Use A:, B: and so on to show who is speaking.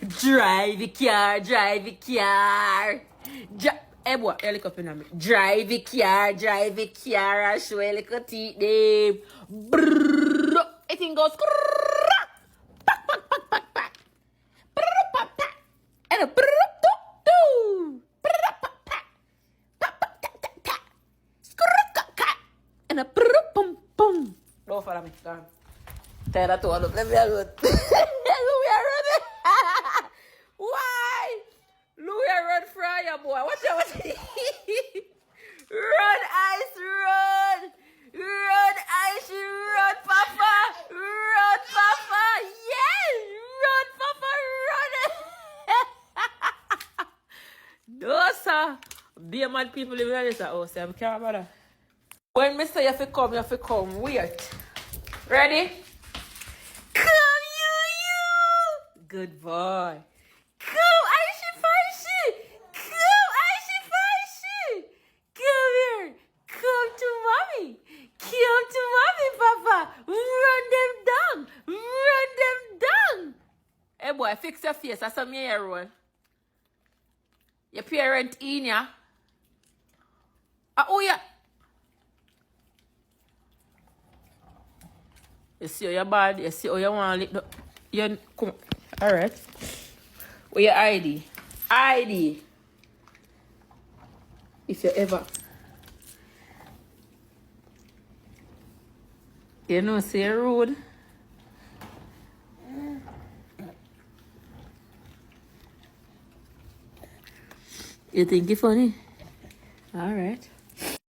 A: Drive the car, drive the car. Hey boy, you look up in me. Drive the car, I show you look at teeth them. Brrrr. It thing goes pack, pack, pack, pack, pack. Brrrr, pack, pack. And a brrrr, pop, doo. Brrrr, pack, pack. Pack, pack, tack, tack, tack. Skrrr, cut, cut. And a brrrr, pum, pum. Don't follow me, go on. Tell that to all of them, let me alone. Why? Louis run fryer boy. Watch out. Run ice, run. Run ice, run papa. Run papa. Yes. Run papa, run. No sir. Be a man people living in this house. I care about that. When me say you have to come. Wait. Ready? Come you. Good boy. Come, Aishi Faishi! Come, Aishi Faishi! Come here! Come to mommy! Come to mommy, Papa! Run them down! Run them down! Hey boy, fix your face. That's some hair roll. Your parent in ya? Oh yeah! You see how you're bad? You see how you want to lick the... Come. Alright. Where your ID? ID. If you ever. You know, say rude. You think it's funny? Alright.